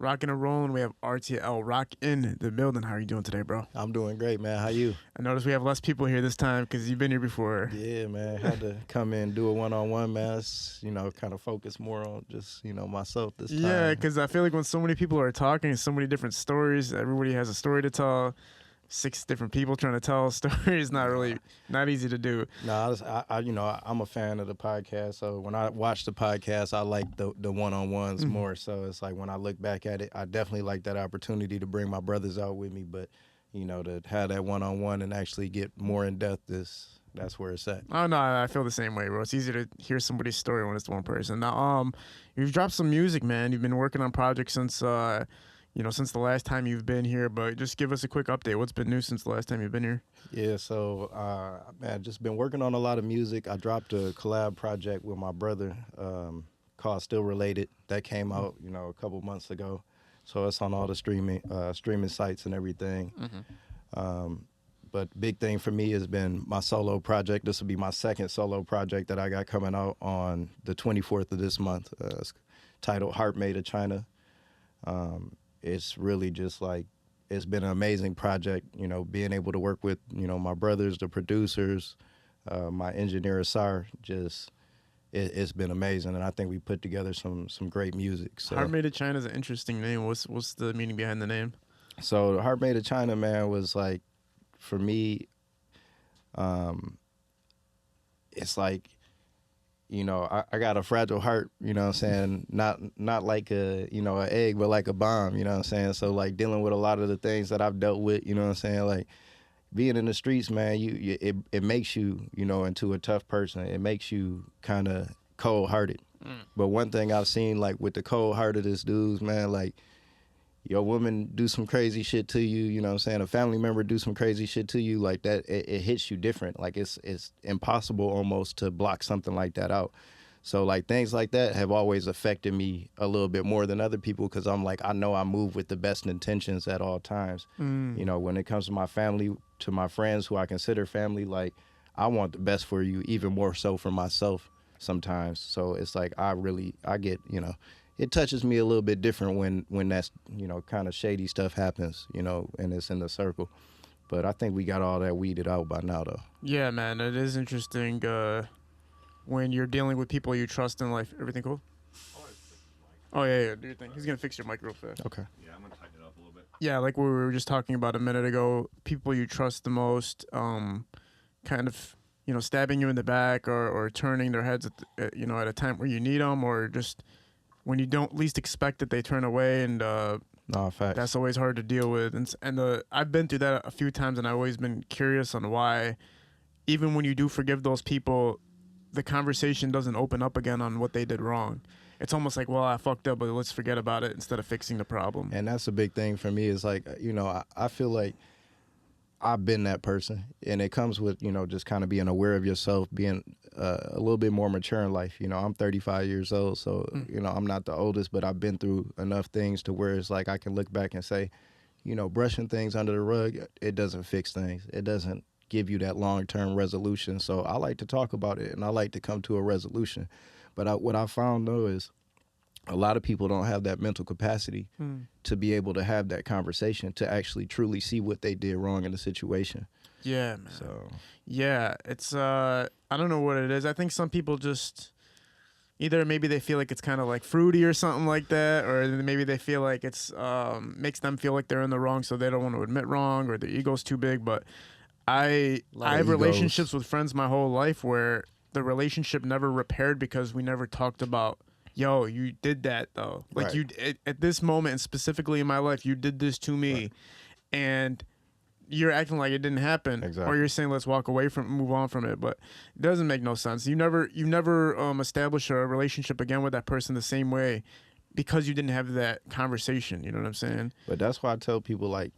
Rocking and rolling. We have RTL Rock in the building. How are you doing today, bro? I'm doing great, man. How you? I noticed we have less people here this time because you've been here before. Yeah, man. Had to come in and do a one-on-one, man. It's, kind of focus more on just, myself this time. Yeah, because I feel like when so many people are talking, so many different stories, everybody has a story to tell. 6 different people trying to tell a story is not easy to do. No, I'm a fan of the podcast. So when I watch the podcast, I like the one-on-ones more. So it's like when I look back at it, I definitely like that opportunity to bring my brothers out with me. But, to have that one-on-one and actually get more in depth that's where it's at. Oh, no, I feel the same way, bro. It's easy to hear somebody's story when it's one person. Now, you've dropped some music, man. You've been working on projects since the last time you've been here, but just give us a quick update. What's been new since the last time you've been here? Yeah, so, man, just been working on a lot of music. I dropped a collab project with my brother called Still Related. That came out, a couple months ago. So it's on all the streaming sites and everything. But big thing for me has been my solo project. This will be my second solo project that I got coming out on the 24th of this month. It's titled Heart Made of China. It's really just like, it's been an amazing project, being able to work with, my brothers, the producers, my engineer, Asar, it's been amazing. And I think we put together some great music. So. Heart Made of China is an interesting name. What's the meaning behind the name? So Heart Made of China, man, was like, for me, it's like, I got a fragile heart, you know what I'm saying? Not like an egg, but like a bomb, you know what I'm saying? So like dealing with a lot of the things that I've dealt with, you know what I'm saying? Like being in the streets, man, it makes you, into a tough person. It makes you kind of cold-hearted. But one thing I've seen, like with the cold-heartedest dudes, man, like your woman do some crazy shit to you, you know what I'm saying? A family member do some crazy shit to you, like that, it hits you different. Like it's impossible almost to block something like that out. So like things like that have always affected me a little bit more than other people because I'm like, I know I move with the best intentions at all times. When it comes to my family, to my friends who I consider family, like I want the best for you, even more so for myself sometimes. So it's like I get, it touches me a little bit different when that's, kind of shady stuff happens, and it's in the circle. But I think we got all that weeded out by now, though. Yeah, man, it is interesting when you're dealing with people you trust in life. Everything cool? Oh, yeah, do your thing. He's going to fix your mic real fast. Okay. Yeah, I'm going to tighten it up a little bit. Yeah, like we were just talking about a minute ago, people you trust the most kind of, stabbing you in the back or turning their heads, at a time where you need them or just when you don't least expect it, they turn away, and facts. That's always hard to deal with. And I've been through that a few times, and I've always been curious on why, even when you do forgive those people, the conversation doesn't open up again on what they did wrong. It's almost like, well, I fucked up, but let's forget about it instead of fixing the problem. And that's a big thing for me is like, I feel like I've been that person, and it comes with, just kind of being aware of yourself, being a little bit more mature in life. I'm 35 years old, so, I'm not the oldest, but I've been through enough things to where it's like I can look back and say, brushing things under the rug, it doesn't fix things. It doesn't give you that long-term resolution. So I like to talk about it, and I like to come to a resolution. But what I found, though, is a lot of people don't have that mental capacity to be able to have that conversation, to actually truly see what they did wrong in the situation. Yeah, man. So yeah, it's I don't know what it is. I think some people just either maybe they feel like it's kind of like fruity or something like that, or maybe they feel like it's makes them feel like they're in the wrong, so they don't want to admit wrong, or their ego's too big. But I have relationships with friends my whole life where the relationship never repaired because we never talked about, yo, you did that though. Like right. you at this moment, and specifically in my life, you did this to me, right. and you're acting like it didn't happen, exactly. or you're saying let's walk away from, move on from it. But it doesn't make no sense. You never establish a relationship again with that person the same way because you didn't have that conversation. You know what I'm saying? But that's why I tell people, like,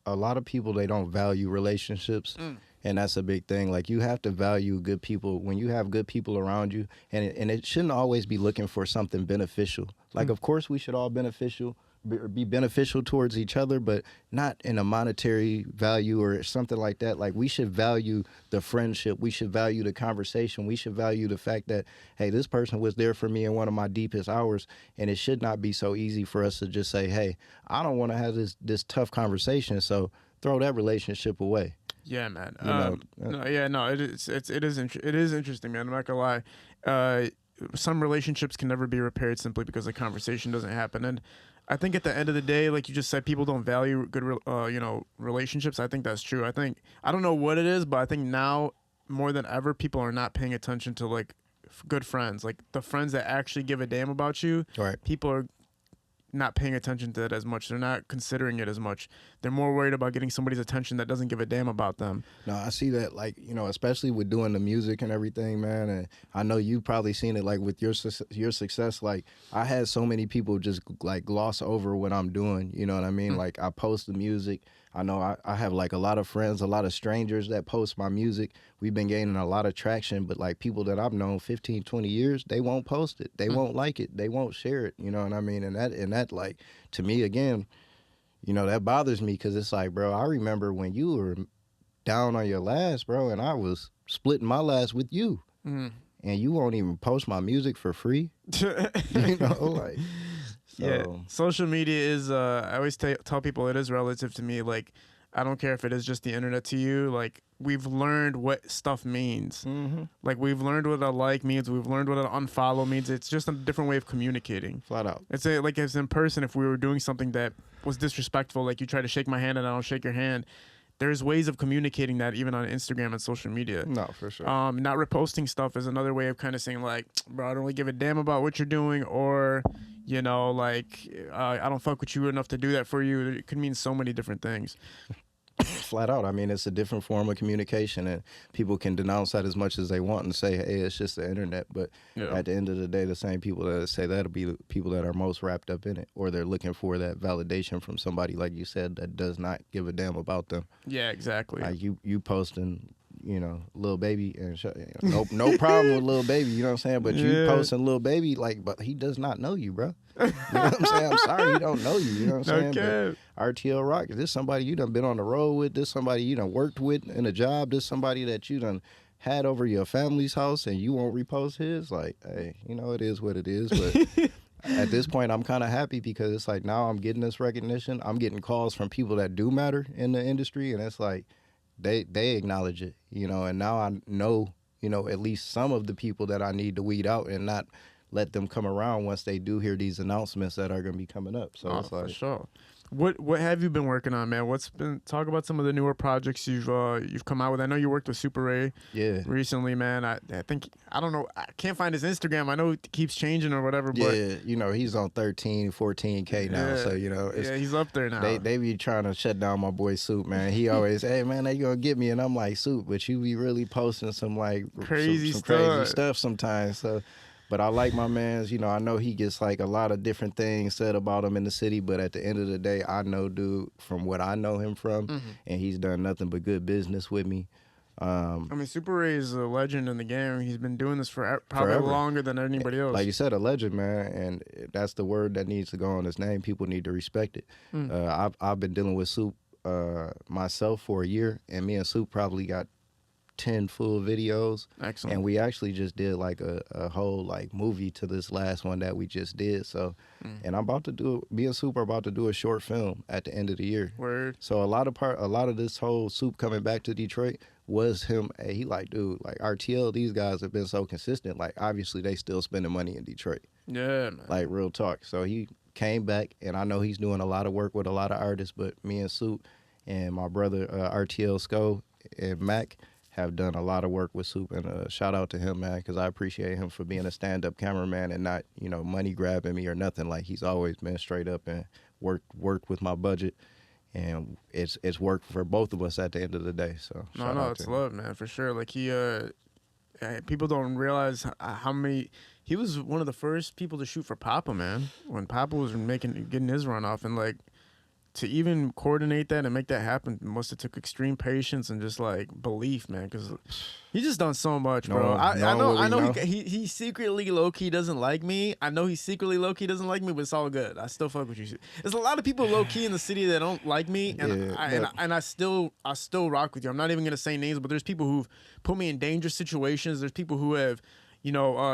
a lot of people, they don't value relationships And that's a big thing. Like, you have to value good people when you have good people around you, and it shouldn't always be looking for something beneficial. Like, of course, we should all be beneficial towards each other, but not in a monetary value or something like that. Like, we should value the friendship. We should value the conversation. We should value the fact that, hey, this person was there for me in one of my deepest hours, and it should not be so easy for us to just say, hey, I don't want to have this tough conversation, so throw that relationship away. Yeah, man. You know, It is interesting, man. I'm not gonna lie. Some relationships can never be repaired simply because the conversation doesn't happen. And I think at the end of the day, like you just said, people don't value good, relationships. I think that's true. I don't know what it is, but I think now more than ever, people are not paying attention to like good friends, like the friends that actually give a damn about you. Right. People are not paying attention to it as much. They're not considering it as much. They're more worried about getting somebody's attention that doesn't give a damn about them. No, I see that, like, especially with doing the music and everything, man. And I know you've probably seen it, like, with your success. Like, I had so many people just, like, gloss over what I'm doing. You know what I mean? Like, I post the music. I know I have, like, a lot of friends, a lot of strangers that post my music. We've been gaining a lot of traction, but, like, people that I've known 15, 20 years, they won't post it. They won't like it. They won't share it. You know what I mean? And that, like, to me, again, that bothers me, because it's like, bro, I remember when you were down on your last, bro, and I was splitting my last with you. And you won't even post my music for free. Like... So. Yeah, social media is, I always tell people it is relative to me. Like, I don't care if it is just the internet to you. Like, we've learned what stuff means. Like, we've learned what a like means. We've learned what an unfollow means. It's just a different way of communicating. Flat out. It's like as in person, if we were doing something that was disrespectful, like you try to shake my hand and I don't shake your hand, there's ways of communicating that even on Instagram and social media. No, for sure. Not reposting stuff is another way of kind of saying, like, bro, I don't really give a damn about what you're doing, or, like, I don't fuck with you enough to do that for you. It could mean so many different things. Flat out. I mean, it's a different form of communication, and people can denounce that as much as they want and say, hey, it's just the internet. But at the end of the day, the same people that say that'll be the people that are most wrapped up in it, or they're looking for that validation from somebody, like you said, that does not give a damn about them. Yeah, exactly. Like you posting, Lil Baby, and no problem with Lil Baby, you know what I'm saying? But you posting Lil Baby, like, but he does not know you, bro. You know what I'm saying? I'm sorry he don't know you, you know what I'm saying? Okay. But RTL Rock, this somebody you done been on the road with, this somebody you done worked with in a job, this somebody that you done had over your family's house, and you won't repost his. Like, hey, it is what it is. But at this point, I'm kind of happy, because it's like, now I'm getting this recognition. I'm getting calls from people that do matter in the industry, and it's like, they acknowledge it, and now I know, at least some of the people that I need to weed out and not let them come around once they do hear these announcements that are going to be coming up. So it's like, for sure. What have you been working on, man? Talk about some of the newer projects you've come out with. I know you worked with Super Ray recently, man. I think, I don't know, I can't find his Instagram. I know it keeps changing or whatever, but he's on 13, 14K now. So, he's up there now. They be trying to shut down my boy Soup, man. He always, hey man, they gonna get me, and I'm like, Soup, but you be really posting some like crazy stuff sometimes. So, but I like my man's, I know he gets like a lot of different things said about him in the city, but at the end of the day, I know dude from what I know him from, and he's done nothing but good business with me. Super Ray is a legend in the game. He's been doing this for probably forever. Longer than anybody else. Like you said, a legend, man, and that's the word that needs to go on his name. People need to respect it. I've been dealing with Soup myself for a year, and me and Soup probably got 10 full videos. Excellent. And we actually just did like a whole like movie to this last one that we just did. So, and me and Soup are about to do a short film at the end of the year. Word. So a lot of this whole Soup coming back to Detroit was him. He like, dude, like RTL, these guys have been so consistent. Like, obviously they still spending money in Detroit. Yeah, man. Like, real talk. So he came back, and I know he's doing a lot of work with a lot of artists, but me and Soup and my brother RTL Sco and Mac have done a lot of work with Soup, and shout out to him, man, because I appreciate him for being a stand-up cameraman and not, money grabbing me or nothing. Like, he's always been straight up and worked with my budget, and it's worked for both of us at the end of the day. So no, it's love, man, for sure. Like, he people don't realize how many. He was one of the first people to shoot for Papa, man, when Papa was getting his run off, and like, to even coordinate that and make that happen must have took extreme patience and just like belief, man. Because he just done so much, bro. I know he secretly low key doesn't like me. I know he secretly low key doesn't like me, but it's all good. I still fuck with you. There's a lot of people low key in the city that don't like me, and I still rock with you. I'm not even gonna say names, but there's people who've put me in dangerous situations. There's people who have,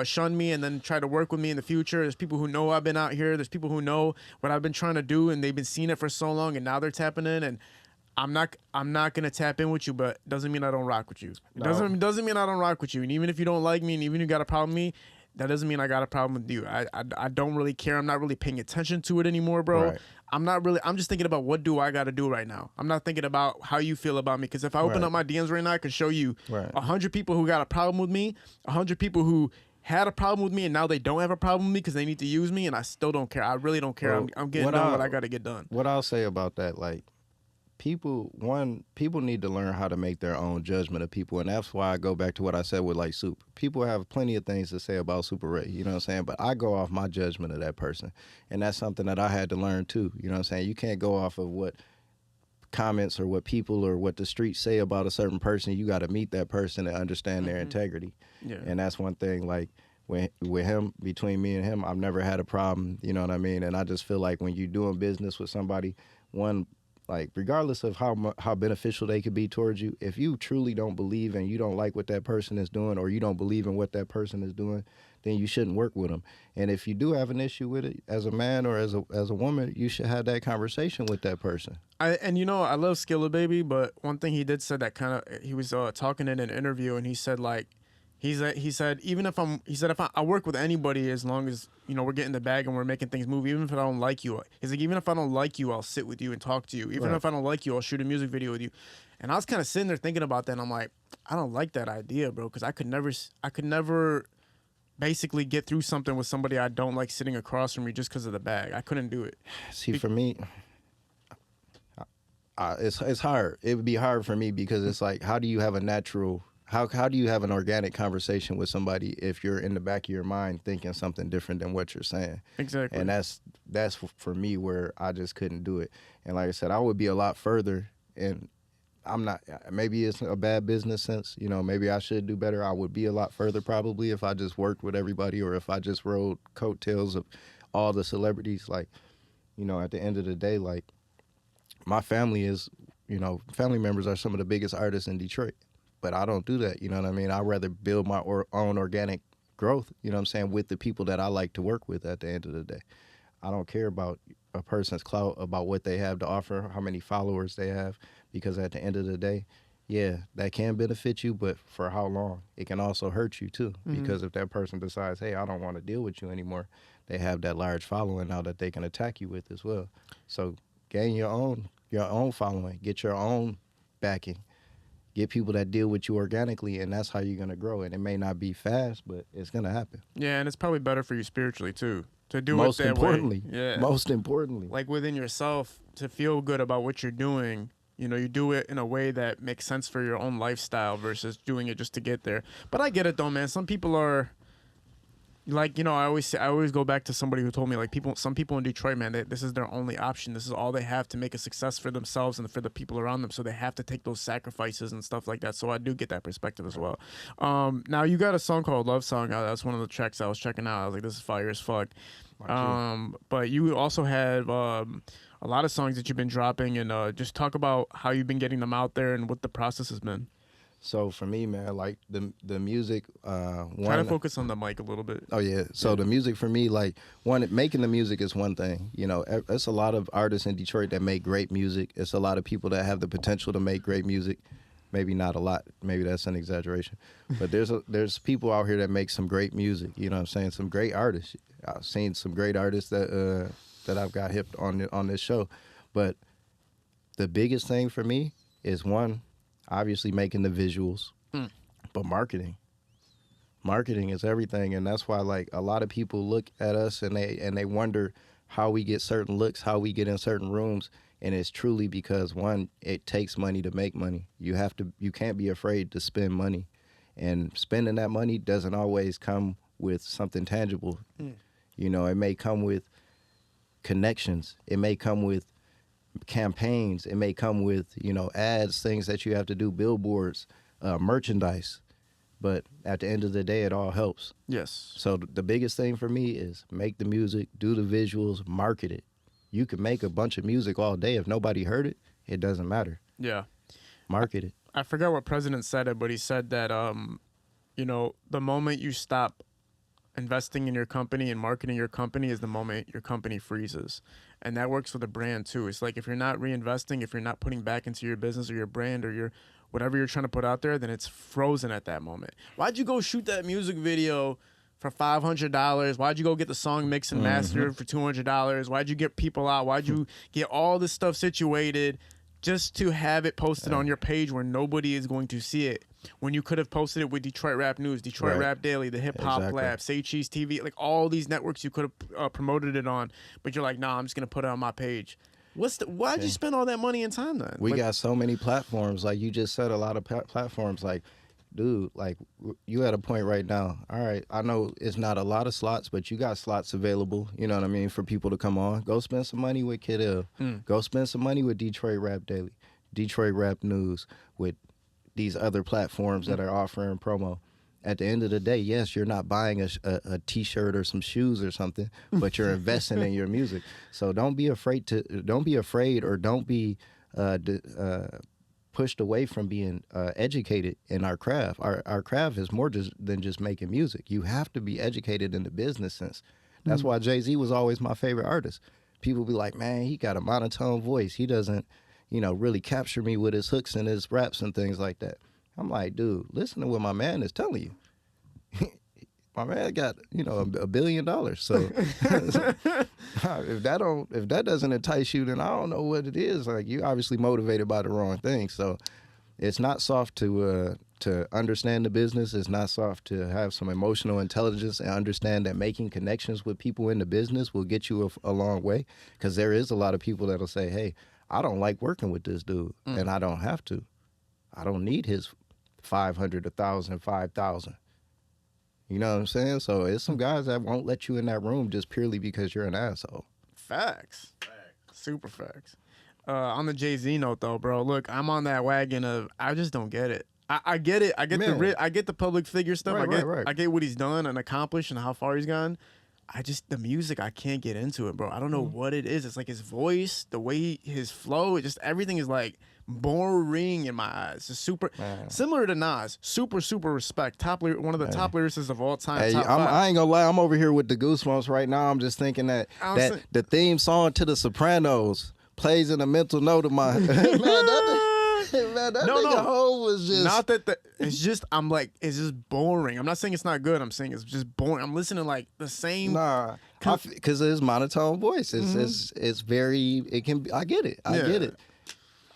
shunned me and then try to work with me in the future. There's people who know I've been out here. There's people who know what I've been trying to do, and they've been seeing it for so long, and now they're tapping in. And I'm not gonna tap in with you, but doesn't mean I don't rock with you. No. Doesn't mean I don't rock with you. And even if you don't like me, and even if you got a problem with me, that doesn't mean I got a problem with you. I don't really care. I'm not really paying attention to it anymore, bro. Right. I'm just thinking about what do I got to do right now. I'm not thinking about how you feel about me. Because if I open up my DMs right now, I could show you 100 people who got a problem with me, 100 people who had a problem with me, and now they don't have a problem with me because they need to use me, and I still don't care. I really don't care. Well, I'm getting done what I got to get done. What I'll say about that, like, people need to learn how to make their own judgment of people, and that's why I go back to what I said with like Soup. People have plenty of things to say about Super Ray, you know what I'm saying, but I go off my judgment of that person, and that's something that I had to learn too, you know what I'm saying. You can't go off of what comments or what people or what the streets say about a certain person. You got to meet that person and understand their integrity. And that's one thing, like, with him, between me and him, I've never had a problem, you know what I mean. And I just feel like when you're doing business with somebody, one, like, regardless of how beneficial they could be towards you, if you truly don't believe and you don't like what that person is doing, or you don't believe in what that person is doing, then you shouldn't work with them. And if you do have an issue with it, as a man or as a woman, you should have that conversation with that person. I love Skilla Baby, but one thing he did say that kind of, he was talking in an interview, and he said, like, he said if I work with anybody, as long as, we're getting the bag and we're making things move, even if I don't like you. He's like, even if I don't like you, I'll sit with you and talk to you. Even if I don't like you, I'll shoot a music video with you. And I was kind of sitting there thinking about that, and I'm like, I don't like that idea, bro, because I could never basically get through something with somebody I don't like sitting across from me just because of the bag. I couldn't do it. See, for me, it's hard. It would be hard for me because it's like, how do you have a natural... How do you have an organic conversation with somebody if you're in the back of your mind thinking something different than what you're saying? Exactly. And that's for me where I just couldn't do it. And like I said, I would be a lot further, and I'm not, maybe it's a bad business sense, maybe I should do better. I would be a lot further probably if I just worked with everybody, or if I just rode coattails of all the celebrities. Like, at the end of the day, like, my family is, family members are some of the biggest artists in Detroit. But I don't do that, you know what I mean? I'd rather build my own organic growth, you know what I'm saying, with the people that I like to work with at the end of the day. I don't care about a person's clout, about what they have to offer, how many followers they have, because at the end of the day, yeah, that can benefit you, but for how long? It can also hurt you too, because if that person decides, hey, I don't want to deal with you anymore, they have that large following now that they can attack you with as well. So gain your own following, get your own backing. Get people that deal with you organically, and that's how you're going to grow. And it may not be fast, but it's going to happen. Yeah, and it's probably better for you spiritually, too, to do Most it that importantly. way. Yeah. Most importantly. Like, within yourself, to feel good about what you're doing, you do it in a way that makes sense for your own lifestyle versus doing it just to get there. But I get it, though, man. Some people are... Like, I always go back to somebody who told me, like, some people in Detroit, man, this is their only option. This is all they have to make a success for themselves and for the people around them. So they have to take those sacrifices and stuff like that. So I do get that perspective as well. Now, you got a song called Love Song. That's one of the tracks I was checking out. I was like, this is fire as fuck. But you also have a lot of songs that you've been dropping, and just talk about how you've been getting them out there and what the process has been. So for me, man, like the music, try to focus on the mic a little bit. Oh yeah. So the music for me, like, making the music is one thing. It's a lot of artists in Detroit that make great music. It's a lot of people that have the potential to make great music. Maybe not a lot. Maybe that's an exaggeration. But there's people out here that make some great music. You know what I'm saying? Some great artists. I've seen some great artists that I've got hipped on this show. But the biggest thing for me is, one, obviously making the visuals, but marketing is everything. And that's why, like, a lot of people look at us and they wonder how we get certain looks, how we get in certain rooms. And it's truly because, one, it takes money to make money. You can't be afraid to spend money, and spending that money doesn't always come with something tangible. It may come with connections. It may come with campaigns. It may come with, you know, ads, things that you have to do, billboards, merchandise. But at the end of the day, it all helps. Yes. So the biggest thing for me is make the music, do the visuals, market it. You can make a bunch of music all day. If nobody heard it, it doesn't matter. Yeah. Market it. I forgot what president said it, but he said that, you know, the moment you stop investing in your company and marketing your company is the moment your company freezes. And that works with a brand too. It's like if you're not reinvesting, if you're not putting back into your business or your brand or your whatever you're trying to put out there, then it's frozen at that moment. Why'd you go shoot that music video for $500? Why'd you go get the song mixed and mastered for $200? Why'd you get people out? Why'd you get all this stuff situated just to have it posted on your page where nobody is going to see it? When you could have posted it with Detroit Rap News, Detroit Rap Daily, the Hip Hop Lab, Say Cheese TV, like all these networks you could have promoted it on, but you're like, nah, I'm just gonna put it on my page. Why'd you spend all that money and time then? We got so many platforms, like you just said, a lot of platforms. Like, dude, like you at a point right now. All right, I know it's not a lot of slots, but you got slots available. You know what I mean, for people to come on. Go spend some money with Kid Ill. Go spend some money with Detroit Rap Daily, Detroit Rap News, with these other platforms that are offering promo. At the end of the day, yes, you're not buying a T-shirt or some shoes or something, but you're investing in your music. So don't be afraid or don't be pushed away from being educated in our craft. Our craft is more than just making music. You have to be educated in the business sense. That's why Jay-Z was always my favorite artist. People be like, man, he got a monotone voice. He doesn't, you know, really capture me with his hooks and his raps and things like that. I'm like, dude, listen to what my man is telling you. My man got, you know, $1 billion. So if that doesn't entice you, then I don't know what it is. Like, you obviously motivated by the wrong thing. So it's not soft to understand the business. It's not soft to have some emotional intelligence and understand that making connections with people in the business will get you a long way. Because there is a lot of people that'll say, hey, I don't like working with this dude, and I don't have to. I don't need his 500, 1,000, 5,000. You know what I'm saying? So it's some guys that won't let you in that room just purely because you're an asshole. Facts. Super facts. On the Jay-Z note, though, bro, look, I'm on that wagon of I just don't get it. I get it. I get I get the public figure stuff. Right. I get what he's done and accomplished and how far he's gone. The music, I can't get into it, bro. I don't know what it is. It's like his voice, the way his flow, everything is like boring in my eyes. It's super similar to Nas. Super respect. One of the top lyricists of all time. Hey, I ain't gonna lie, I'm over here with the goosebumps right now. I'm just thinking that the theme song to The Sopranos plays in a mental note of mine. Man, that nigga Hov was just... Not that it's just, I'm like, it's just boring. I'm not saying it's not good. I'm saying it's just boring. I'm listening like the same... Nah, because of his monotone voice. It's very... It can... I get it. I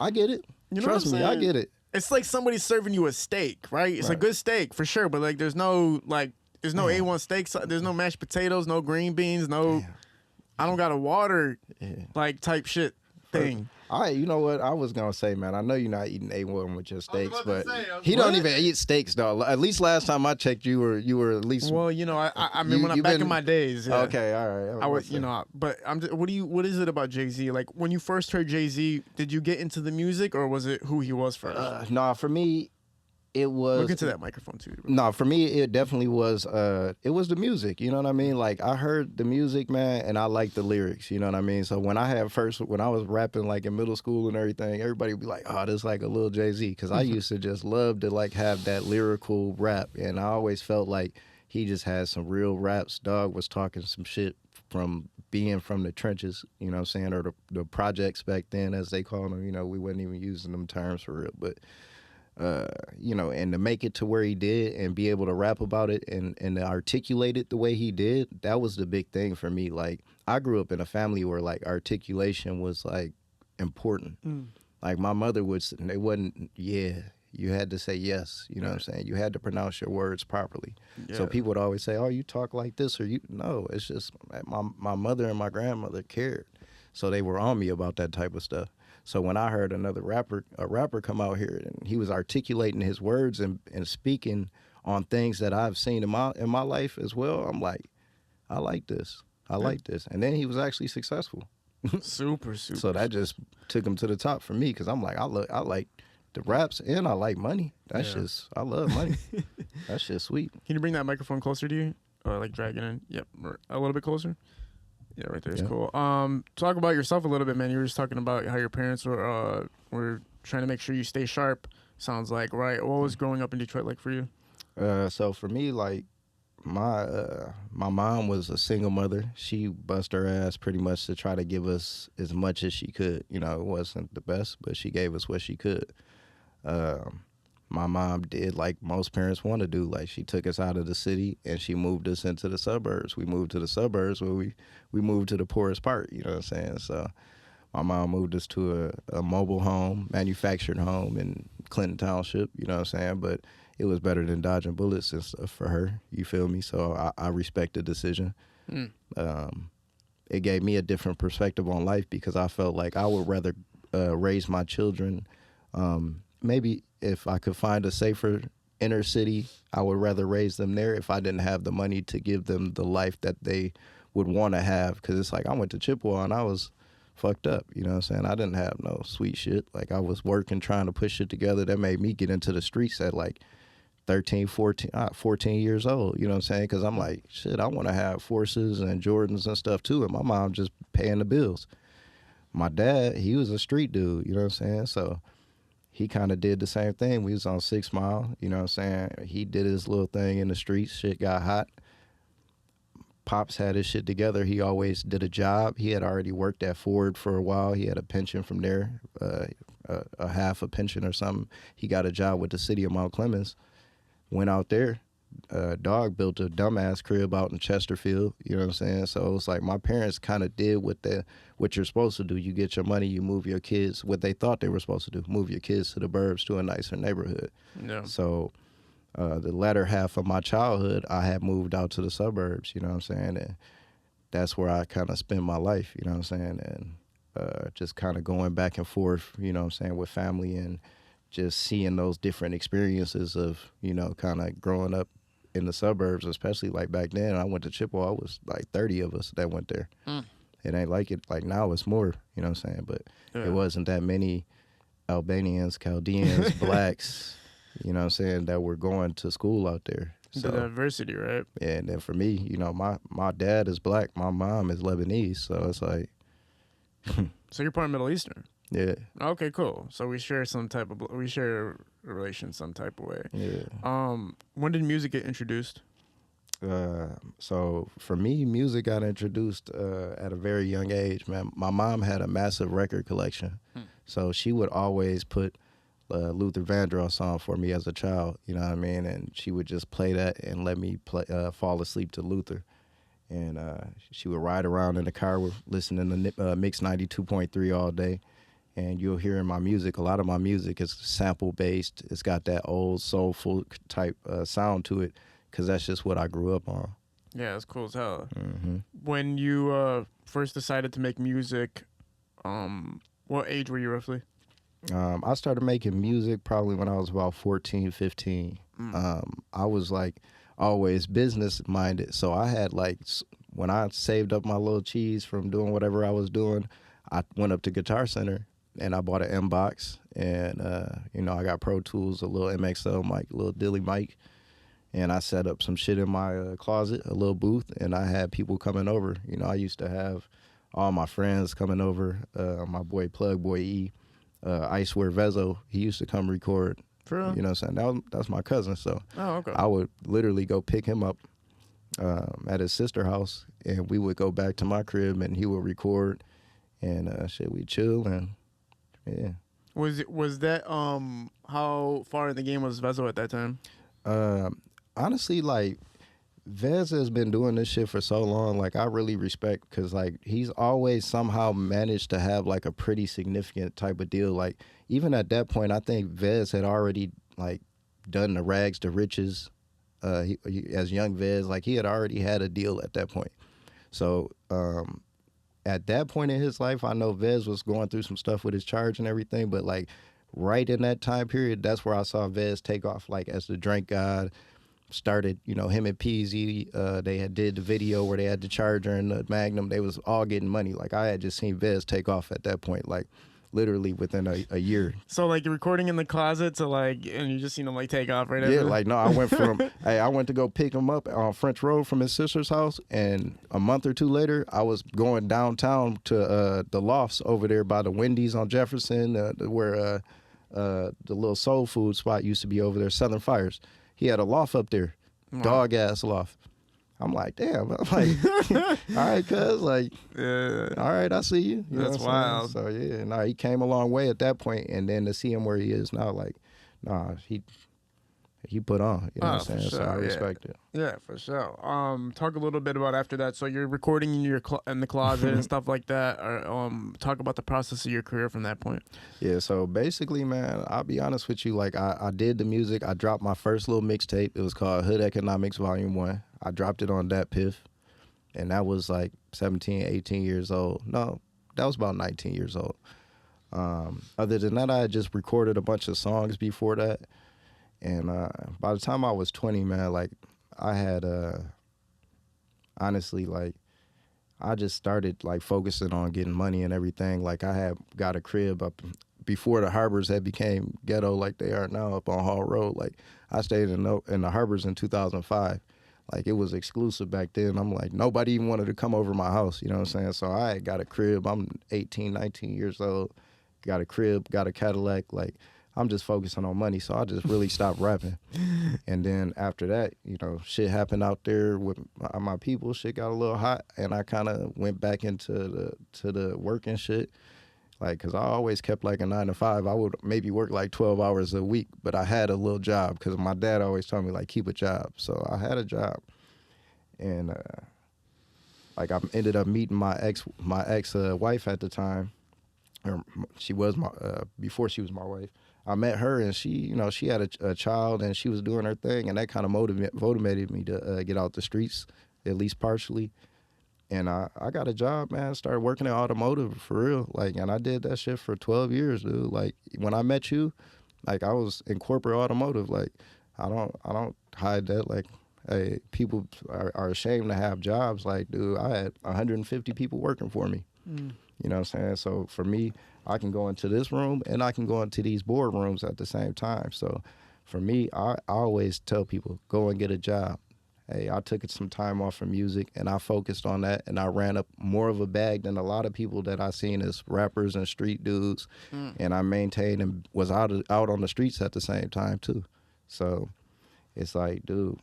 get it. You know Trust me, I get it. It's like somebody serving you a steak, right? It's a good steak, for sure, but like there's no A1 steak, there's no mashed potatoes, no green beans, no... Damn. I don't got a water, like, type shit thing. All right, you know what I was gonna say, man. I know you're not eating A1 with your steaks, but he don't even eat steaks, though. At least last time I checked, you were at least. Well, you know, I mean, when I'm back in my days. Yeah. Okay, all right. I was, you know, but what is it about Jay-Z? Like, when you first heard Jay-Z, did you get into the music, or was it who he was first? Nah, for me, it was... Look into that microphone too. No, for me, it definitely was. It was the music. You know what I mean? Like, I heard the music, man, and I liked the lyrics. You know what I mean? So when I was rapping like in middle school and everything, everybody would be like, "Oh, this is like a little Jay-Z," because I used to just love to like have that lyrical rap, and I always felt like he just had some real raps. Dog was talking some shit from being from the trenches. You know what I'm saying? Or the projects back then, as they called them. You know, we wasn't even using them terms for real, but. You know, and to make it to where he did and be able to rap about it and to articulate it the way he did, that was the big thing for me. Like, I grew up in a family where, like, articulation was, like, important. Like, my mother it wasn't, you had to say yes, you know what I'm saying? You had to pronounce your words properly. Yeah. So people would always say, oh, you talk like this, or no, it's just my mother and my grandmother cared. So they were on me about that type of stuff. So when I heard a rapper come out here and he was articulating his words and speaking on things that I've seen in my life as well, I'm like, I like this. I like this. And then he was actually successful. Super. So that just took him to the top for me because I'm like, I like the raps and I like money. That's Yeah. just, I love money. That shit's sweet. Can you bring that microphone closer to you? Or like drag it in? Yep. A little bit closer. Yeah, right there is cool. Talk about yourself a little bit, man. You were just talking about how your parents were trying to make sure you stay sharp. Sounds like, right? What was growing up in Detroit like for you? So for me, like my mom was a single mother. She bust her ass pretty much to try to give us as much as she could. You know, it wasn't the best, but she gave us what she could. My mom did like most parents want to do. Like she took us out of the city and she moved us into the suburbs. We moved to the suburbs where we moved to the poorest part, you know what I'm saying? So my mom moved us to a mobile home, manufactured home in Clinton Township, you know what I'm saying? But it was better than dodging bullets and stuff for her, you feel me? So I respect the decision. It gave me a different perspective on life because I felt like I would rather raise my children maybe if I could find a safer inner city, I would rather raise them there if I didn't have the money to give them the life that they would want to have. Because it's like I went to Chippewa and I was fucked up, you know what I'm saying? I didn't have no sweet shit. Like I was working, trying to push shit together. That made me get into the streets at like 13, 14 years old, you know what I'm saying? Because I'm like, shit, I want to have Forces and Jordans and stuff too. And my mom just paying the bills. My dad, he was a street dude, you know what I'm saying? So he kind of did the same thing. We was on 6 Mile, you know what I'm saying? He did his little thing in the streets. Shit got hot. Pops had his shit together. He always did a job. He had already worked at Ford for a while. He had a pension from there, a half a pension or something. He got a job with the city of Mount Clemens. Went out there. Dog built a dumbass crib out in Chesterfield, you know what I'm saying? So it's like my parents kind of did what you're supposed to do. You get your money, you move your kids, what they thought they were supposed to do, move your kids to the burbs to a nicer neighborhood. Yeah. So the latter half of my childhood, I had moved out to the suburbs, you know what I'm saying? And that's where I kind of spent my life, you know what I'm saying? And just kind of going back and forth, you know what I'm saying, with family and just seeing those different experiences of, you know, kind of growing up in the suburbs, especially like back then. I went to Chippewa, it was like 30 of us that went there. It ain't like it, like now it's more, you know what I'm saying? But it wasn't that many Albanians, Chaldeans, blacks, you know what I'm saying, that were going to school out there. So, the diversity, right? Yeah, and then for me, you know, my dad is black, my mom is Lebanese, so it's like. So you're part Middle Eastern? Yeah. Okay, cool. So we share a relation some type of way. Yeah. When did music get introduced? So for me, music got introduced at a very young age, man. My mom had a massive record collection. So she would always put Luther Vandross song for me as a child, you know what I mean? And she would just play that and let me fall asleep to Luther. And she would ride around in the car listening to Mix 92.3 all day. And you'll hear in my music, a lot of my music is sample-based. It's got that old soulful type sound to it because that's just what I grew up on. Yeah, that's cool as hell. Mm-hmm. When you first decided to make music, what age were you roughly? I started making music probably when I was about 14, 15. I was like always business-minded. So I had like, when I saved up my little cheese from doing whatever I was doing, I went up to Guitar Center and I bought an M-Box and, you know, I got Pro Tools, a little MXL mic, a little Dilly mic. And I set up some shit in my closet, a little booth, and I had people coming over. You know, I used to have all my friends coming over. My boy Plug Boy E, I swear Vezo, he used to come record. For real? You know what I'm saying? That's my cousin, so okay. I would literally go pick him up at his sister house, and we would go back to my crib, and he would record, and shit, we'd chill, and yeah. Was that how far in the game was Vezo at that time? Honestly, like, Vez has been doing this shit for so long, like, I really respect, because, like, he's always somehow managed to have, like, a pretty significant type of deal. Like, even at that point, I think Vez had already, like, done the rags to riches as young Vez. Like, he had already had a deal at that point. So, at that point in his life, I know Vez was going through some stuff with his charge and everything, but, like, right in that time period, that's where I saw Vez take off, like, as the drink god. started, you know, him and PZ, they had did the video where they had the Charger and the Magnum. They was all getting money. Like, I had just seen Vez take off at that point, like, literally within a year. So like you're recording in the closet to like, and you just seen him like take off right Yeah, after? like, no, I went from, hey, I went to go pick him up on French Road from his sister's house, and a month or two later, I was going downtown to the Lofts over there by the Wendy's on Jefferson, where the little soul food spot used to be over there, Southern Fires. He had a loft up there, dog ass loft. I'm like, damn. I'm like, all right, cuz, like, Yeah. all right, I see you. You know That's what I'm wild. saying? So yeah, no, he came a long way at that point, and then to see him where he is now, like, nah, he put on. You know what I'm saying? For So I sure, yeah. respect it. Yeah, for sure. Talk a little bit about after that. So you're recording in your in the closet and stuff like that. Or talk about the process of your career from that point. Yeah, so basically, man, I'll be honest with you. Like, I did the music. I dropped my first little mixtape. It was called Hood Economics Volume 1. I dropped it on that Piff, and that was like 17, 18 years old. No, that was about 19 years old. Other than that, I had just recorded a bunch of songs before that. And by the time I was 20, man, like, I had, honestly, like, I just started, like, focusing on getting money and everything. Like, I had got a crib up before the Harbors had became ghetto like they are now up on Hall Road. Like, I stayed in the Harbors in 2005. Like, it was exclusive back then. I'm like, nobody even wanted to come over my house, you know what I'm saying? So I got a crib. I'm 18, 19 years old. Got a crib, got a Cadillac. Like, I'm just focusing on money, so I just really stopped rapping. And then after that, you know, shit happened out there with my people. Shit got a little hot, and I kind of went back into the working shit. Like, cause I always kept like a 9 to 5. I would maybe work like 12 hours a week, but I had a little job because my dad always told me like keep a job. So I had a job, and like I ended up meeting my ex wife at the time. Or she was my before she was my wife. I met her, and she, you know, she had a child, and she was doing her thing, and that kind of motivated me to get out the streets, at least partially. And I got a job, man. Started working in automotive for real, like, and I did that shit for 12 years, dude. Like, when I met you, like, I was in corporate automotive. Like, I don't hide that. Like, hey, people are ashamed to have jobs. Like, dude, I had 150 people working for me. You know what I'm saying? So for me, I can go into this room and I can go into these boardrooms at the same time. So for me, I always tell people, go and get a job. Hey, I took some time off from music and I focused on that, and I ran up more of a bag than a lot of people that I seen as rappers and street dudes. And I maintained and was out on the streets at the same time too. So it's like, dude,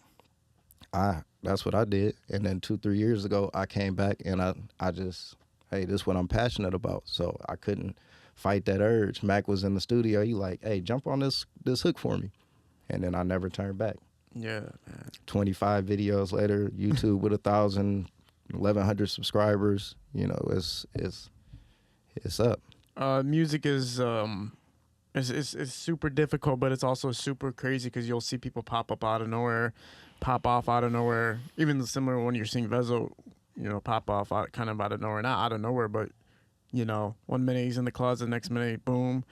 that's what I did. And then 2-3 years ago, I came back and I just, hey, this is what I'm passionate about. So I couldn't fight that urge. Mac was in the studio. He like, hey, jump on this hook for me. And then I never turned back. Yeah, man. 25 videos later, YouTube with 1,100 subscribers. You know, it's up. Music is it's super difficult, but it's also super crazy because you'll see people pop up out of nowhere, pop off out of nowhere. Even the similar one you're seeing Vezo, you know, pop off kind of out of nowhere. Not out of nowhere, but, you know, 1 minute he's in the closet, next minute, boom,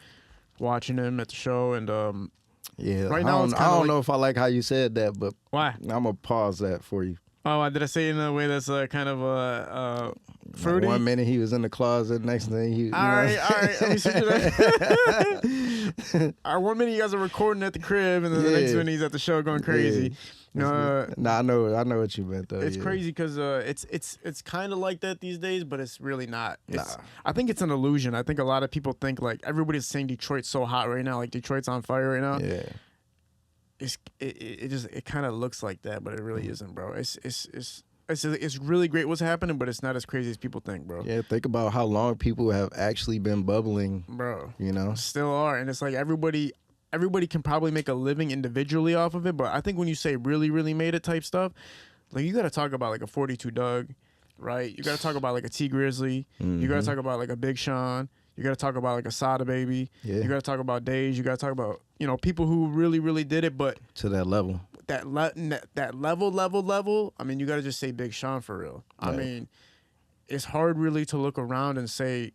watching him at the show. And yeah, right now I don't know if I like how you said that, but why? I'm gonna pause that for you. Oh, did I say it in a way that's kind of fruity? 1 minute he was in the closet, next thing he. All right. Let me switch it up. 1 minute you guys are recording at the crib, and then the next minute he's at the show going crazy. Nah, I know what you meant though. It's crazy because it's kind of like that these days, but it's really not. I think it's an illusion. I think a lot of people think like everybody's saying Detroit's so hot right now, like Detroit's on fire right now. Yeah. It kind of looks like that, but it really isn't, bro. It's really great what's happening, but it's not as crazy as people think, bro. Yeah, think about how long people have actually been bubbling, bro. You know, still are, and it's like everybody can probably make a living individually off of it, but I think when you say really, really made it type stuff, like you got to talk about like a 42 Doug, right? You got to talk about like a T Grizzly. You got to talk about like a Big Sean. You got to talk about like a Sada Baby. Yeah. You got to talk about Days. You got to talk about, you know, people who really, really did it, but to that level. That level. I mean, you got to just say Big Sean for real. Right. I mean, it's hard really to look around and say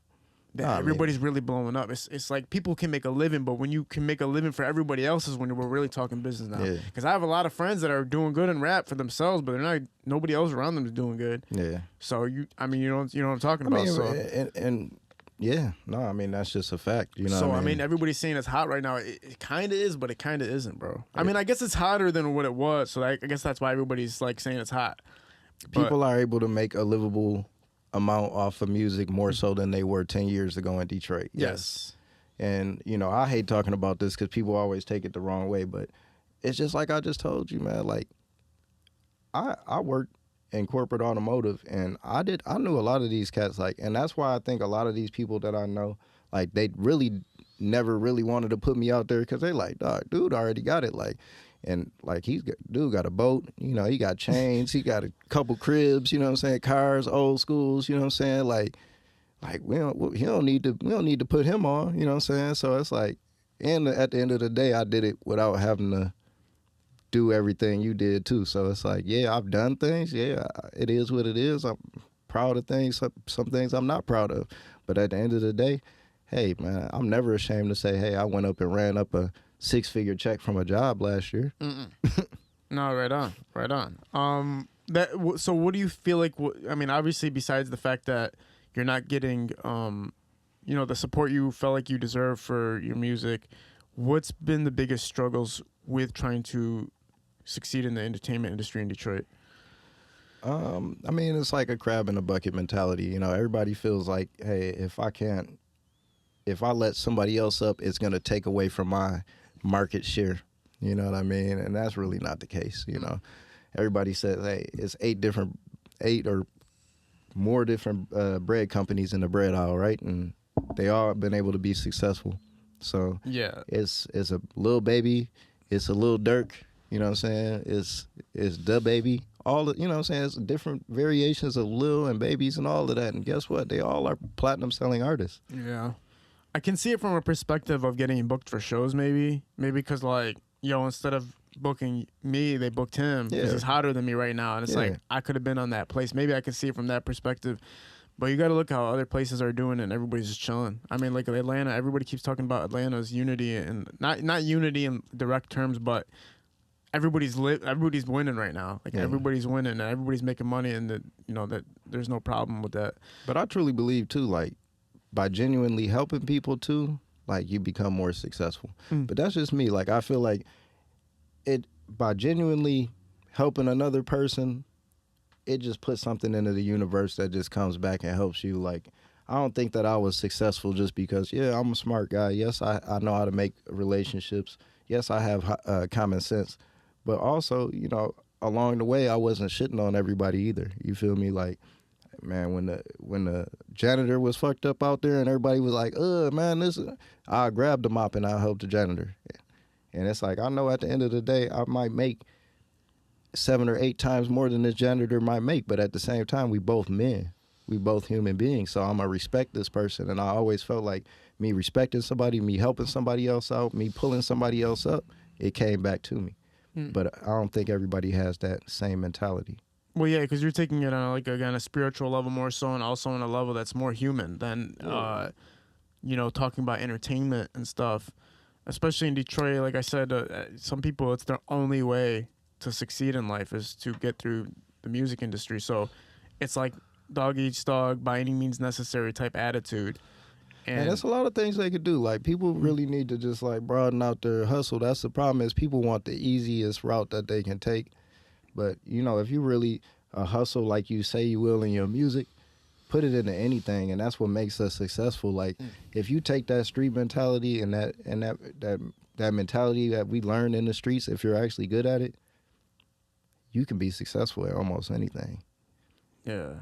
everybody's really blowing up. It's like people can make a living, but when you can make a living for everybody else is when we're really talking business now. Because I have a lot of friends that are doing good in rap for themselves, but they're not. Nobody else around them is doing good. Yeah. So you know what I'm talking about. And yeah, no, I mean that's just a fact. You know. So what I mean, everybody's saying it's hot right now. It kind of is, but it kind of isn't, bro. I mean, I guess it's hotter than what it was. So I guess that's why everybody's like saying it's hot. People are able to make a livable amount off of music more so than they were 10 years ago in Detroit. Yes. And, you know, I hate talking about this because people always take it the wrong way, but it's just like I just told you, man. Like, I worked in corporate automotive, and I knew a lot of these cats, like, and that's why I think a lot of these people that I know, like, they really never really wanted to put me out there because they like, dog, dude already got it, like. And like dude got a boat, you know, he got chains, he got a couple cribs, you know what I'm saying, cars, old schools, you know what I'm saying, like we don't need to put him on, you know what I'm saying. So it's like, and at the end of the day, I did it without having to do everything you did too. So it's like, yeah, I've done things, yeah, it is what it is. I'm proud of things, some things I'm not proud of, but at the end of the day, hey man, I'm never ashamed to say, hey, I went up and ran up a 6-figure check from a job last year. No, right on. So what do you feel like? I mean, obviously, besides the fact that you're not getting, the support you felt like you deserve for your music, what's been the biggest struggles with trying to succeed in the entertainment industry in Detroit? I mean, it's like a crab in a bucket mentality. You know, everybody feels like, hey, if I let somebody else up, it's gonna take away from my market share, you know what I mean? And that's really not the case, you know. Everybody says, hey, it's 8 or more different bread companies in the bread aisle, right? And they all have been able to be successful. So yeah, it's a Lil Baby, it's a Lil Durk, you know what I'm saying? It's Da Baby, all the, you know what I'm saying? It's different variations of Lil and Babies and all of that. And guess what? They all are platinum selling artists. Yeah. I can see it from a perspective of getting booked for shows, maybe because like, instead of booking me, they booked him because he's hotter than me right now, and it's like I could have been on that place. Maybe I can see it from that perspective, but you got to look how other places are doing it, and everybody's just chilling. I mean, like Atlanta, everybody keeps talking about Atlanta's unity, and not unity in direct terms, but everybody's winning right now. Like everybody's winning, and everybody's making money, and that there's no problem with that. But I truly believe too, like, by genuinely helping people too, like, you become more successful. But that's just me. Like, I feel like by genuinely helping another person, it just puts something into the universe that just comes back and helps you. Like, I don't think that I was successful just because, yeah, I'm a smart guy. Yes, I know how to make relationships. Yes, I have common sense. But also, you know, along the way, I wasn't shitting on everybody either. You feel me? Like, man, when the janitor was fucked up out there and everybody was like, man, I grabbed the mop and I helped the janitor. And it's like, I know at the end of the day, I might make 7 or 8 times more than this janitor might make, but at the same time, we both men. We both human beings, so I'm going to respect this person. And I always felt like me respecting somebody, me helping somebody else out, me pulling somebody else up, it came back to me. But I don't think everybody has that same mentality. Well, yeah, because you're taking it on a spiritual level more so, and also on a level that's more human than, talking about entertainment and stuff. Especially in Detroit, like I said, some people, it's their only way to succeed in life is to get through the music industry. So it's like dog eats dog, by any means necessary type attitude. And that's a lot of things they could do. Like, people really need to just, like, broaden out their hustle. That's the problem, is people want the easiest route that they can take. But, you know, if you really hustle like you say you will in your music, put it into anything, and that's what makes us successful. Like, if you take that street mentality and that mentality that we learned in the streets, if you're actually good at it, you can be successful at almost anything. Yeah.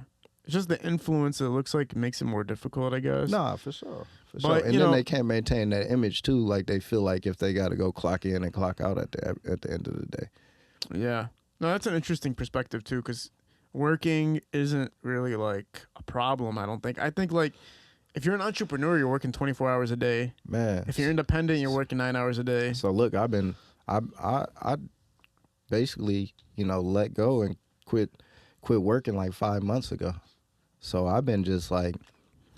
It's just the influence, it looks like, makes it more difficult, I guess. Nah, for sure. And then they can't maintain that image, too. Like, they feel like if they got to go clock in and clock out at the end of the day. Yeah. No, that's an interesting perspective, too, because working isn't really, like, a problem, I don't think. I think, like, if you're an entrepreneur, you're working 24 hours a day. Man. If you're independent, you're working 9 hours a day. So, look, I basically, let go and quit working like 5 months ago. So I've been just like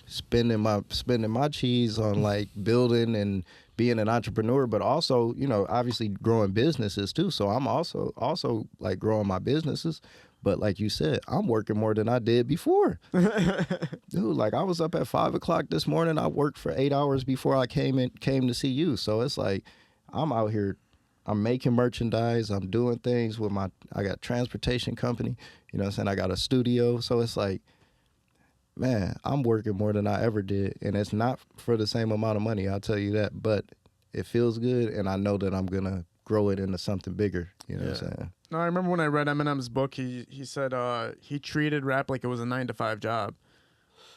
spending my cheese on like building and being an entrepreneur, but also, you know, obviously growing businesses too. So I'm also like growing my businesses. But like you said, I'm working more than I did before. Dude, like I was up at 5 o'clock this morning. I worked for 8 hours before I came to see you. So it's like I'm out here, I'm making merchandise, I'm doing things with I got a transportation company, you know what I'm saying? I got a studio. So it's like, man, I'm working more than I ever did. And it's not for the same amount of money, I'll tell you that. But it feels good, and I know that I'm going to grow it into something bigger. You know what I'm saying? No, I remember when I read Eminem's book, he said he treated rap like it was a 9-to-5 job.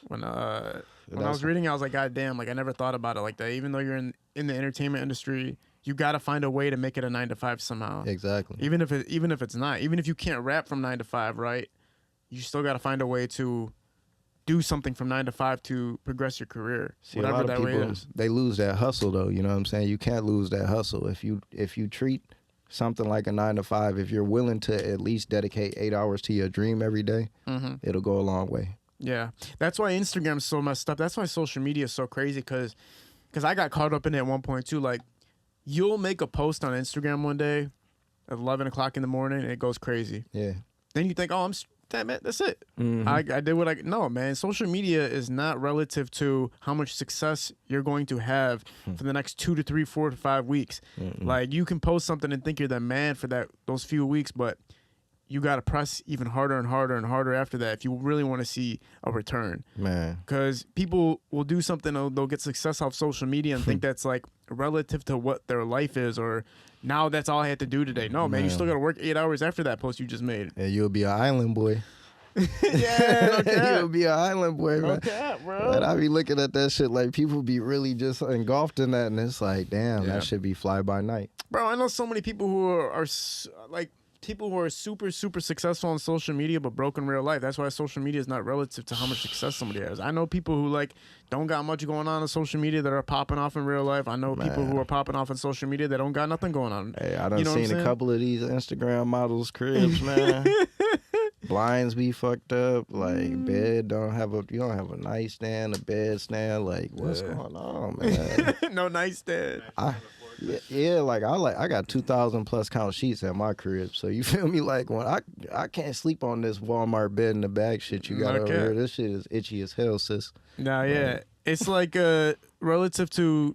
When I was reading it, I was like, God damn, like I never thought about it like that. Even though you're in the entertainment industry, you got to find a way to make it a 9-to-5 somehow. Exactly. Even if it's not, even if you can't rap from 9 to 5, right? You still got to find a way to do something from 9 to 5 to progress your career. See, whatever a lot that of way people, is. they lose that hustle though. You know what I'm saying? You can't lose that hustle if you treat something like a 9 to 5. If you're willing to at least dedicate 8 hours to your dream every day, it'll go a long way. Yeah, that's why Instagram's so messed up. That's why social media is so crazy. Cause I got caught up in it at one point too. Like, you'll make a post on Instagram one day at 11 o'clock in the morning, and it goes crazy. Yeah. Then you think, oh, damn it, that's it. I did what no, man. Social media is not relative to how much success you're going to have for the next 2 to 3, 4 to 5 weeks. Like, you can post something and think you're the man for those few weeks, but you got to press even harder and harder and harder after that if you really want to see a return. Man. Because people will do something, they'll get success off social media and think that's like relative to what their life is, or now that's all I had to do today. No, man, you still got to work 8 hours after that post you just made. And you'll be an island boy. Yeah, no cap. You'll be an island boy, man. No cap, bro. And I be looking at that shit like people be really just engulfed in that, and it's like, damn, that should be fly by night. Bro, I know so many people who are like, people who are super, super successful on social media but broke in real life. That's why social media is not relative to how much success somebody has. I know people who like don't got much going on social media that are popping off in real life. I know people who are popping off on social media that don't got nothing going on. Hey, I done seen a couple of these Instagram models' cribs, man. Blinds be fucked up. Like bed you don't have a nightstand, a bed stand. Like what's going on, man? No nightstand. Yeah, like I got 2,000 plus count sheets at my crib. So you feel me? Like when I can't sleep on this Walmart bed in the bag shit you got over here. This shit is itchy as hell, sis. Nah, yeah. It's like relative to,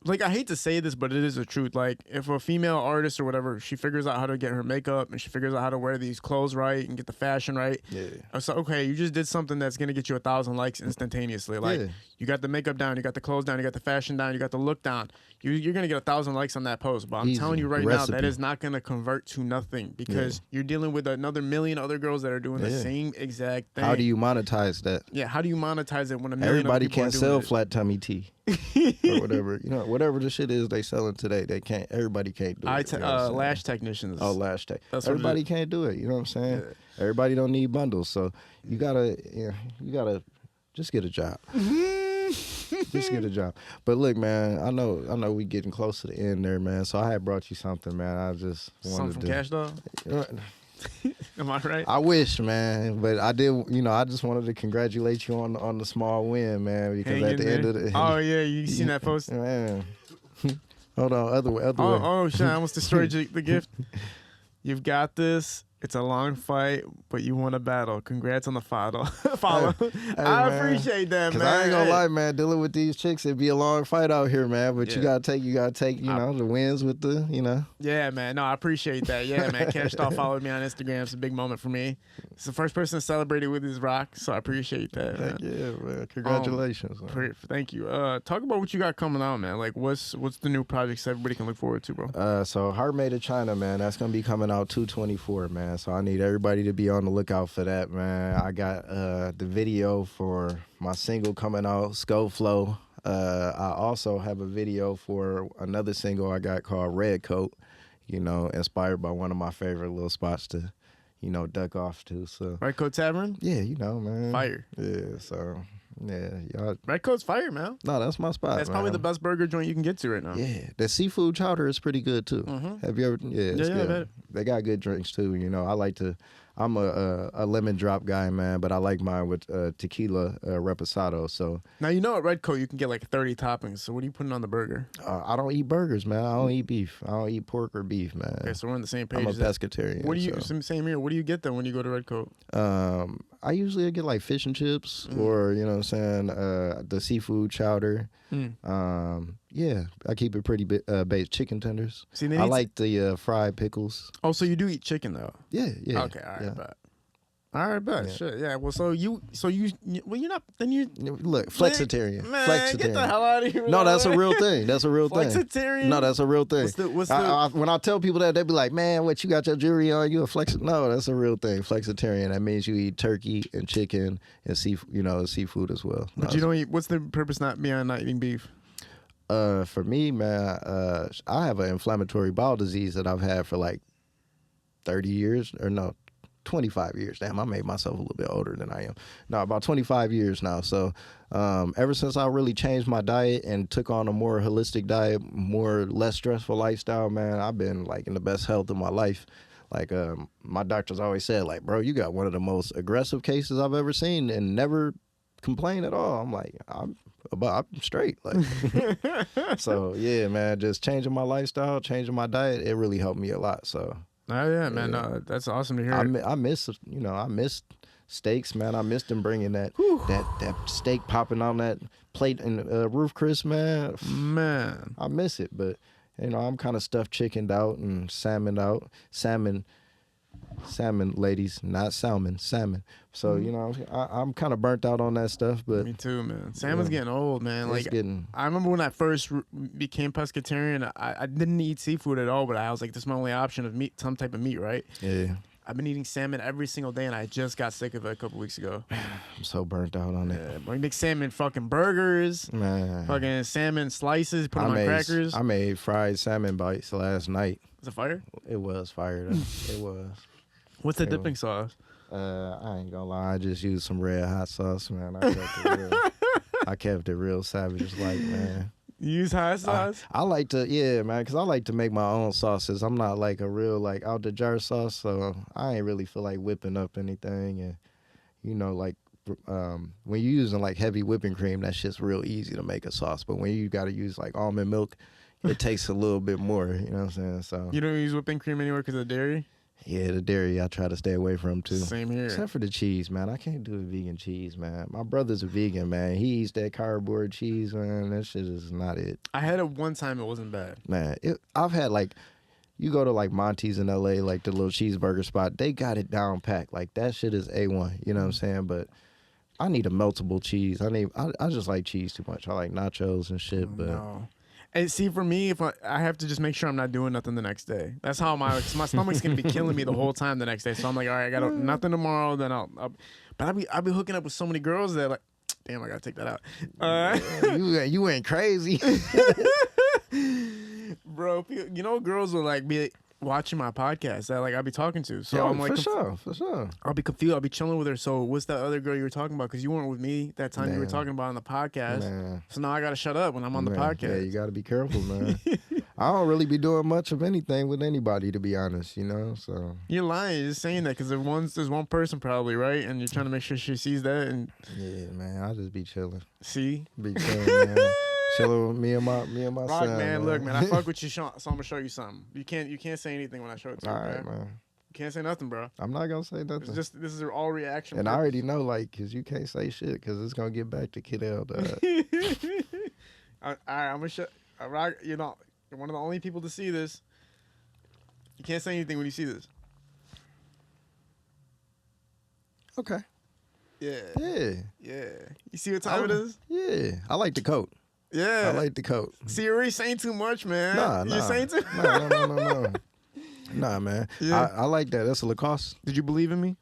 like, I hate to say this, but it is the truth. Like, if a female artist or whatever, she figures out how to get her makeup and she figures out how to wear these clothes right and get the fashion right. Yeah. So, okay, you just did something that's going to get you 1,000 likes instantaneously. Like, you got the makeup down, you got the clothes down, you got the fashion down, you got the look down. You're going to get 1,000 likes on that post. But I'm telling you right now, that is not going to convert to nothing because you're dealing with another million other girls that are doing the same exact thing. How do you monetize that? Yeah, how do you monetize it when a million Everybody other people can't are doing sell it? flat tummy tea or whatever. You know, whatever the shit is they selling today, they can't. Everybody can't do it. Lash technicians. Oh, lash tech. Everybody can't do it. You know what I'm saying? Yeah. Everybody don't need bundles, so you gotta just get a job. Just get a job. But look, man, I know we getting close to the end there, man. So I had brought you something, man. I just wanted something from Cash Dog. Am I right? I wish, man, but I did. You know, I just wanted to congratulate you on the small win, man. Because at the end of the you seen that post, man. Hold on, other way. Oh, shit! I almost destroyed the gift. You've got this. It's a long fight, but you won a battle. Congrats on the follow. Hey, I appreciate that, man. I ain't gonna lie, man. Dealing with these chicks, it'd be a long fight out here, man. But you gotta take, the wins with the, Yeah, man. No, I appreciate that. Yeah, man. Cash Doll followed me on Instagram. It's a big moment for me. It's the first person to celebrate it with his rock, so I appreciate that. Man. Yeah, man. Congratulations. Thank you. Talk about what you got coming out, man. Like, what's the new projects everybody can look forward to, bro? So Heart Made of China, man. That's gonna be coming out 2/24, man. So I need everybody to be on the lookout for that, man. I got the video for my single coming out, Skull Flow. I also have a video for another single I got called Red Coat, inspired by one of my favorite little spots to, duck off to. So Red Coat Tavern? Yeah, man. Fire. Yeah, so yeah, y'all. Red Coat's fire, man. No, that's my spot. That's probably the best burger joint you can get to right now. Yeah, the seafood chowder is pretty good too. Have you ever? Yeah, it's good. They got good drinks too. I I'm a lemon drop guy, man, but I like mine with tequila reposado. So Now you know at Red Coat you can get like 30 toppings. So what are you putting on the burger? I don't eat burgers, man. I don't eat beef. I don't eat pork or beef, man. Okay, so we're on the same page. I'm a pescatarian. What do you so. same here? What do you get then when you go to Red Coat? I usually get like fish and chips, or you know what I'm saying, the seafood chowder. Yeah, I keep it pretty based. Chicken tenders. See, I like the fried pickles. Oh, so you do eat chicken though? Yeah. Okay, all right, bet. All right, bet. Yeah. Shit, yeah. Well, well, you're not. Then you look flexitarian. Man, flexitarian. Get the hell out of here. No, that's a real thing. That's a real thing. Flexitarian. No, that's a real thing. When I tell people that, they be like, "Man, what you got your jewelry on? You a flexitarian?" No, that's a real thing. Flexitarian. That means you eat turkey and chicken and seafood as well. But you don't eat. What's the purpose beyond not eating beef? For me, man, I have an inflammatory bowel disease that I've had for like 30 years, or no, 25 years. Damn, I made myself a little bit older than I am. No, about 25 years now. So ever since I really changed my diet and took on a more holistic diet, less stressful lifestyle, man, I've been like in the best health of my life. Like my doctors always said, like, bro, you got one of the most aggressive cases I've ever seen and never complain at all. I'm like, I'm straight. Like, so yeah, man, just changing my lifestyle, changing my diet, it really helped me a lot. So. Oh yeah, man, that's awesome to hear. I miss steaks, man. I missed them bringing that steak popping on that plate in Roof Chris, man. Man, I miss it, but I'm kind of stuffed chickened out and salmon, ladies, not salmon. So I'm kind of burnt out on that stuff. But me too, man. Salmon's getting old, man. I remember when I first became pescatarian, I didn't eat seafood at all, but I was like, this is my only option of meat, some type of meat, right? Yeah. I've been eating salmon every single day, and I just got sick of it a couple weeks ago. I'm so burnt out on it. Yeah, but we make salmon fucking burgers, man. Fucking salmon slices, put them on crackers. I made fried salmon bites last night. Was it fire? It was fire, though. It was. What's the dipping sauce? I ain't gonna lie, I just used some red hot sauce, man. I kept it real savage, like, man. You use hot sauce? I like to, yeah, man, because I like to make my own sauces. I'm not like a real, like, out the jar sauce, so I ain't really feel like whipping up anything. And, when you're using, like, heavy whipping cream, that shit's real easy to make a sauce. But when you got to use, like, almond milk, it takes a little bit more, you know what I'm saying? So you don't use whipping cream anywhere because of dairy? Yeah, the dairy I try to stay away from too. Same here. Except for the cheese, man. I can't do the vegan cheese, man. My brother's a vegan, man. He eats that cardboard cheese, man. That shit is not it. I had it one time. It wasn't bad. Man, I've had like, you go to like Monty's in LA, like the little cheeseburger spot. They got it down packed. Like that shit is A1. You know what I'm saying? But I need a meltable cheese. I just like cheese too much. I like nachos and shit. But no. And see, for me, if I have to just make sure I'm not doing nothing the next day. That's how my stomach's gonna be killing me the whole time the next day. So I'm like, all right, I got nothing tomorrow. Then but I'll be hooking up with so many girls that like, damn, I gotta take that out. You went crazy, bro. Girls will like be watching my podcast that like I'll be talking to. So I'm like, for sure. I'll be confused. I'll be chilling with her. So what's that other girl you were talking about? Because you weren't with me that time. You were talking about on the podcast. Man. So now I gotta shut up when I'm on the podcast. Yeah, you gotta be careful, man. I don't really be doing much of anything with anybody, to be honest. So you're lying. You're just saying that because there's one person probably, right? And you're trying to make sure she sees that. And yeah, man, I'll just be chilling. See, be chilling, man. Chilling with me and my Rock, son. Man, look, man, I fuck with you, Sean, so I'm gonna show you something. You can't say anything when I show it to you. All right, man. You can't say nothing, bro. I'm not gonna say nothing. This is all reaction. And I already know, like, cause you can't say shit, cause it's gonna get back to Kid L. All right, I'm gonna show. Rock, you're one of the only people to see this. You can't say anything when you see this. Okay. Yeah. Yeah. Yeah. You see what time it is? Yeah. I like the coat. Yeah. I like the coat. See, you're already saying too much, man. Nah. You're saying too No. Nah, man. Yeah. I like that. That's a Lacoste. Did you believe in me?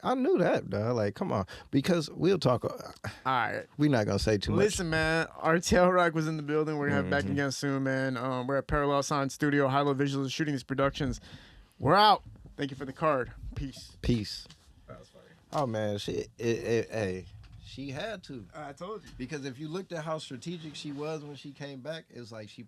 I knew that, dog. Like, come on. Because we'll talk. All right. We're not going to say too much. Listen, man. RTL Rock was in the building. We're going to have back again soon, man. We're at Parallel Sound Studio. High-Low Visuals is shooting these productions. We're out. Thank you for the card. Peace. That was funny. Oh, man. She had to. I told you. Because if you looked at how strategic she was when she came back, it's like she